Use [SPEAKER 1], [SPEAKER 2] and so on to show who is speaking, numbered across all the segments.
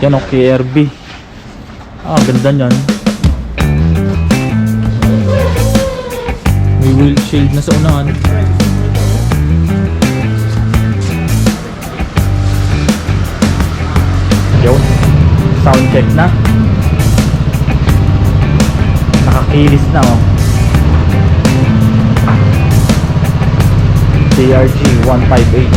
[SPEAKER 1] Yan o, KRB. Ah, ganda nyan. May windshield na sa unahan. Yun, sound check na. Nakakilis na oh. CRG 158.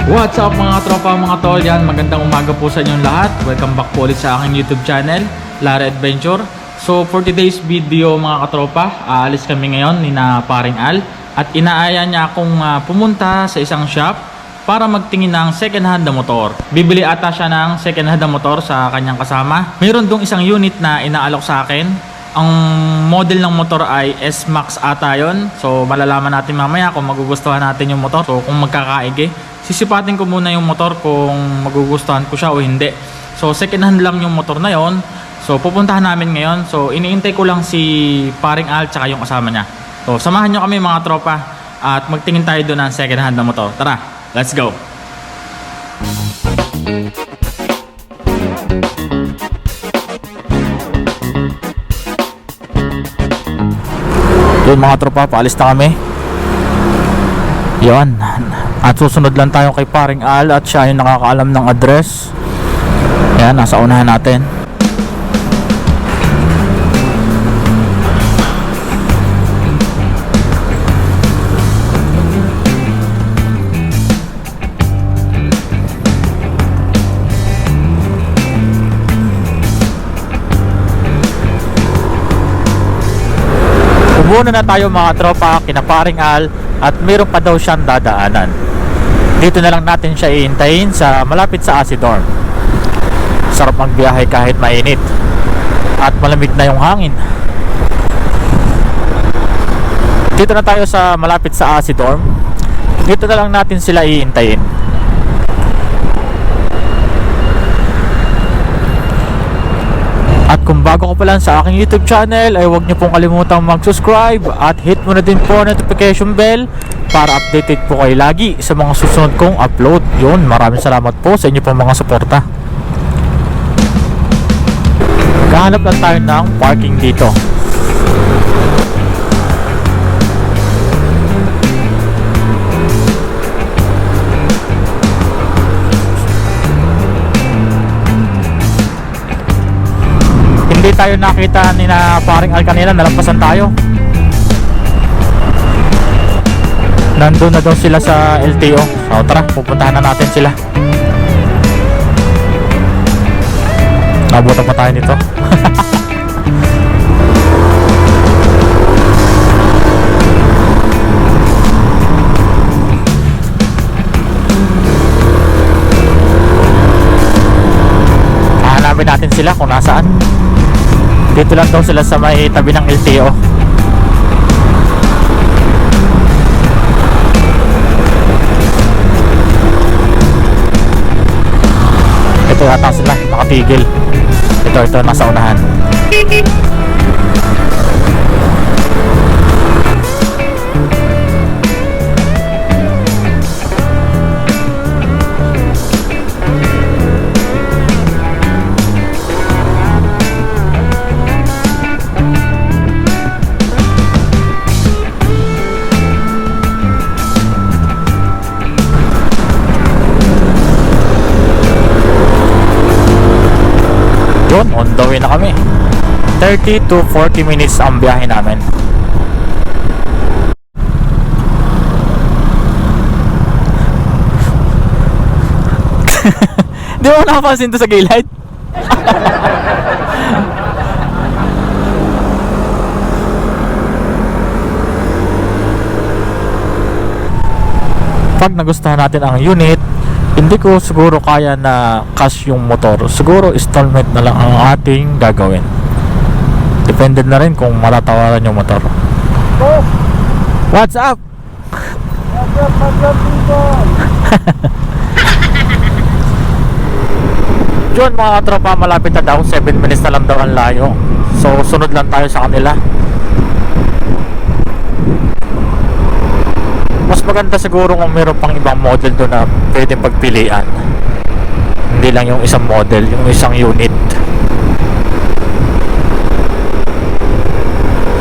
[SPEAKER 1] What's up mga tropa, mga tol? Yan, magandang umaga po sa inyong lahat. Welcome back po ulit sa aking YouTube channel, Larry Adventure. So for today's video mga katropa, aalis kami ngayon ni na paring Al. At inaaya niya akong pumunta sa isang shop para magtingin ng second hand na motor. Bibili ata siya ng second hand na motor sa kanyang kasama. Mayroon dong isang unit na inaalok sa akin. Ang model ng motor ay S-Max ata yun. So malalaman natin mamaya kung magugustuhan natin yung motor. So kung magkakaigi, sisipatin ko muna yung motor kung magugustuhan ko siya o hindi. So second hand lang yung motor na yon. So pupuntahan namin ngayon. So iniintay ko lang si paring Al tsaka yung kasama niya. So samahan nyo kami mga tropa at magtingin tayo doon ng second hand na motor. Tara, let's go! Yun mga tropa, paalis na kami. Yun. At susunod lang tayo kay paring Al at siya yung nakakaalam ng address. Yan, nasa unahan natin. Muna na tayo mga tropa kina paring Al at meron pa daw siyang dadaanan. Dito na lang natin siya iintayin sa malapit sa Asidorm. Sarap magbiyahe kahit mainit at malamig na yung hangin. Dito na tayo sa malapit sa Asidorm. Dito na lang natin sila iintayin. At kung bago ko pa lang sa aking YouTube channel ay huwag niyo pong kalimutang mag-subscribe at hit mo na din po notification bell para updated po kayo lagi sa mga susunod kong upload. Yun, maraming salamat po sa inyo pong mga suporta. Kahanap lang tayo ng parking dito. Hindi tayo nakita ni na paring Al kanina, nalampasan tayo. Nandun na daw sila sa LTO. So tara, pupuntahan na natin sila. Nabutan pa tayo nito. Hanapin natin sila kung nasaan. Dito lang daw sila sa may tabi ng LTO. Ito yata sila, nakatigil. Ito, nasa unahan. On the way na kami. 30 to 40 minutes ang biyahe namin. Di mo nakapansin to sa gilid? Pag nagustuhan natin ang unit, hindi ko siguro kaya na cash yung motor. Siguro installment na lang ang ating gagawin. Depende na rin kung matatawaran yung motor. What's up? Yun mga tropa, malapit na daw. 7 minutes na lang daw ang layo. So sunod lang tayo sa kanila. Mas maganda siguro kung meron pang ibang model doon na pwedeng pagpilian. Hindi lang yung isang model, yung isang unit.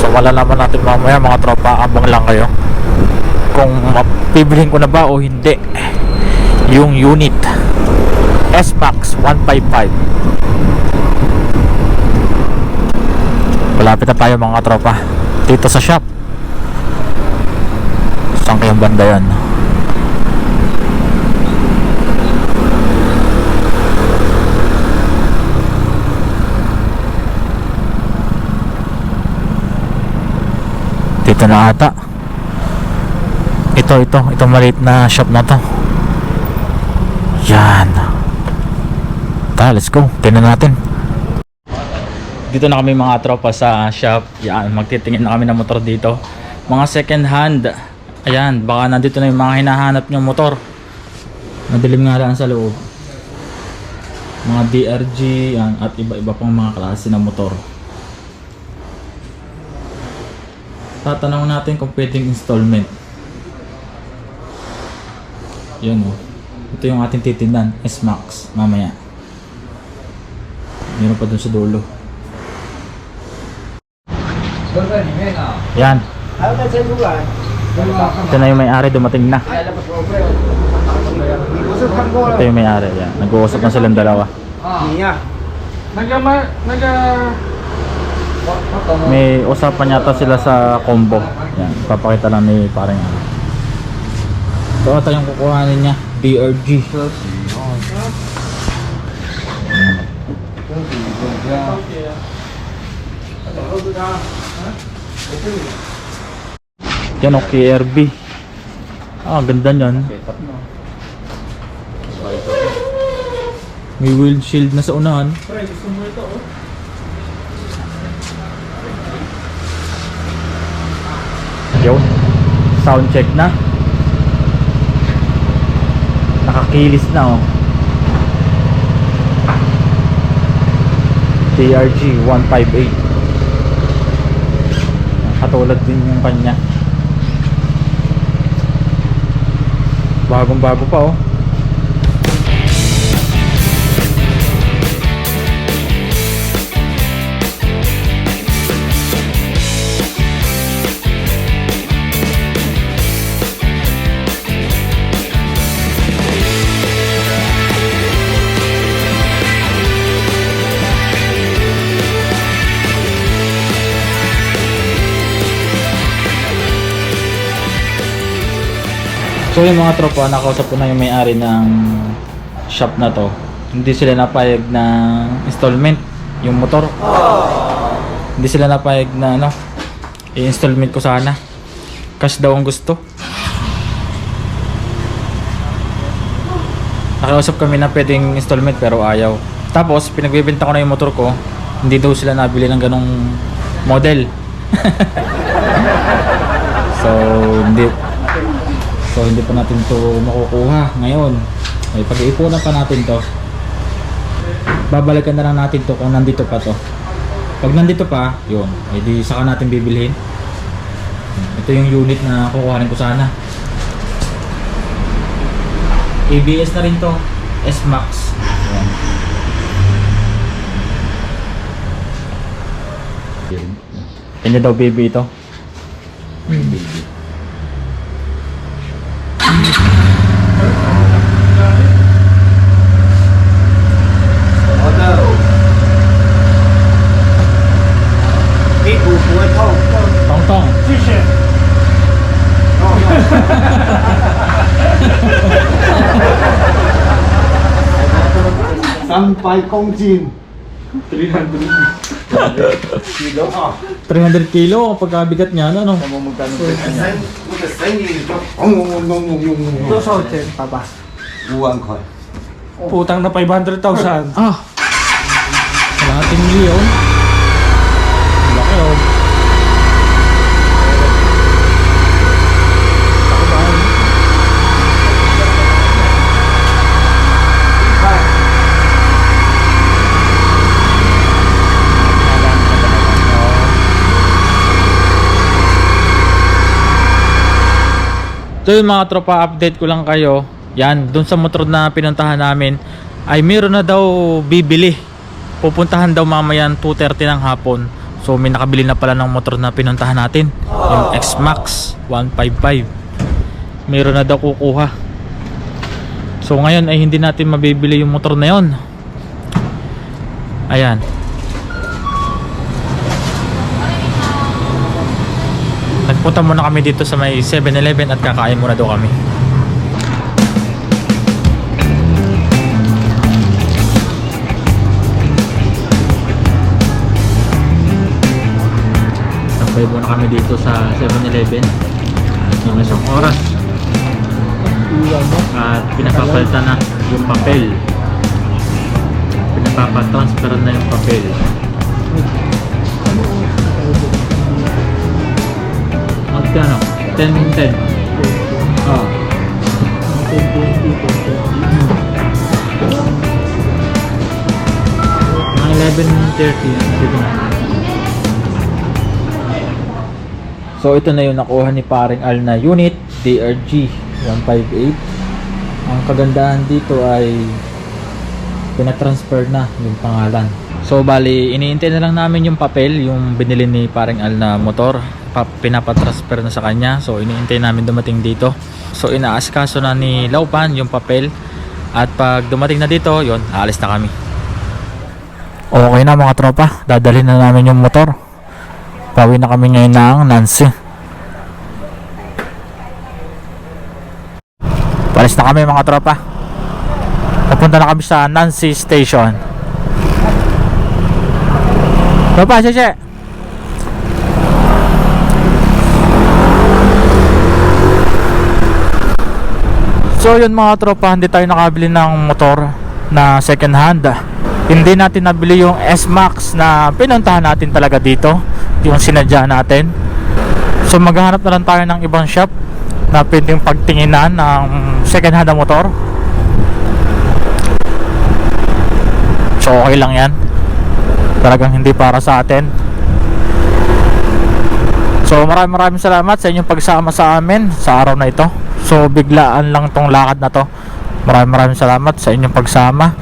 [SPEAKER 1] So malalaman natin mamaya mga tropa, abang lang kayo kung mapibilhin ko na ba o hindi yung unit S-Max 155. Malapit na tayo mga tropa dito sa shop. Saan kayang banda yan? Dito na ata. Ito maliit na shop na to. Yan. Tara, let's go. Tingnan natin. Dito na kami mga tropa sa shop. Yan, magtitingin na kami ng motor dito. Mga second hand. Ayan, baka nandito na yung mga hinahanap nyong motor. Madilim nga lang sa loob. Mga DRG, yan, at iba-iba pang mga klase ng motor. Tatanong natin kung pwedeng installment. Yan o. Ito yung ating titindan, S-Max, mamaya. Meron pa dun sa dulo. Yan. Ito na yung may-ari, dumating na. Ito yung may-ari, yan. Nag-uusap na silang dalawa. May usapan yata sila sa combo. Yan, papakita lang ni parang ano. Ito yung kukuhanin niya, DRG. Yan o, KRB. Ganda nyan. May windshield na sa unahan. Yun, sound check na. Nakakilis na oh. TRG 158. Katulad din yung kanya. Bagong bago pa oh. So yung mga tropa, nakausap ko na yung may-ari ng shop na to. Hindi sila napayag na installment yung motor. Hindi sila napayag na ano, i-installment ko sana. Cash daw ang gusto. Nakausap kami na pwedeng installment pero ayaw. Tapos pinagbebenta ko na yung motor ko, hindi daw sila nabili ng ganong model. So hindi pa natin to makukuha ngayon. Ay pag-iipunan pa natin to. Babalikan na lang natin to kung nandito pa to. Pag nandito pa, yun, edi saka natin bibilhin. Ito yung unit na kukuhanin ko sana. ABS na rin to, S-Max. Kanya daw baby ito. Baby. Tong tong.
[SPEAKER 2] 300公斤。
[SPEAKER 1] 300 kilo ang pagkabigat niya, ano?
[SPEAKER 3] Utang na 500,000.
[SPEAKER 1] Kalahating milyon. Laki oh. So yung mga tropa, update ko lang kayo. Yan, dun sa motor na pinuntahan namin ay meron na daw bibili. Pupuntahan daw mamaya 2:30 ng hapon. So may nakabili na pala ng motor na pinuntahan natin, yung X-Max 155. Meron na daw kukuha. So ngayon ay hindi natin mabibili yung motor na yon. Ayan. Nagpunta muna kami dito sa may 7-Eleven at kakain muna daw kami. Sabay muna kami dito sa 7-Eleven ng isang oras. At pinapapalitan na yung papel. Pinapapatransfer na yung papel. Magkano? 10-10. Ah. 11:30 dito na. So ito na yung nakuha ni paring Al na unit, DRG 158. Ang kagandahan dito ay pinatransfer na yung pangalan. So bali iniintay na lang namin yung papel, yung binili ni paring Al na motor, pinapatransfer na sa kanya. So iniintay namin dumating dito. So inaasikaso na ni Laupan yung papel. At pag dumating na dito, yon, aalis na kami. Okay na mga tropa, dadalhin na namin yung motor. Pauwi na kami ngayon ng Nancy. Palis na kami mga tropa. Papunta na kami sa Nancy Station. Tropa, sese. So yun mga tropa, hindi tayo nakabili ng motor na second hand. Hindi natin nabili yung S-Max na pinuntahan natin talaga dito, yung sinadya natin. So maghahanap na lang tayo ng ibang shop na pwedeng pagtinginan ng second hand na motor. So okay lang yan, talagang hindi para sa atin. So maraming salamat sa inyong pagsama sa amin sa araw na ito. So biglaan lang tong lakad na to. Maraming salamat sa inyong pagsama.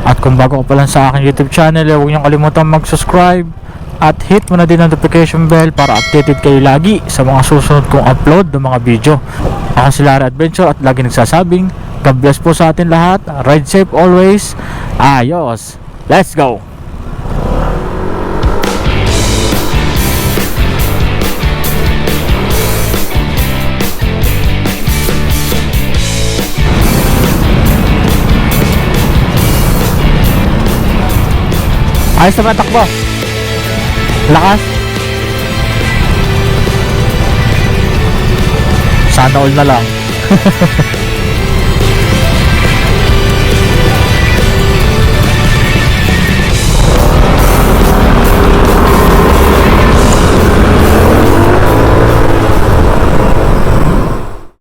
[SPEAKER 1] At kung bago ka pa lang sa aking YouTube channel, huwag niyong kalimutan mag-subscribe at hit mo na din ang notification bell para updated kayo lagi sa mga susunod kong upload ng mga video. Ako si Larry Adventure at lagi nagsasabing God bless po sa atin lahat. Ride safe always. Ayos. Let's go. Ayos naman takbo. Lakas. Sana all na lang.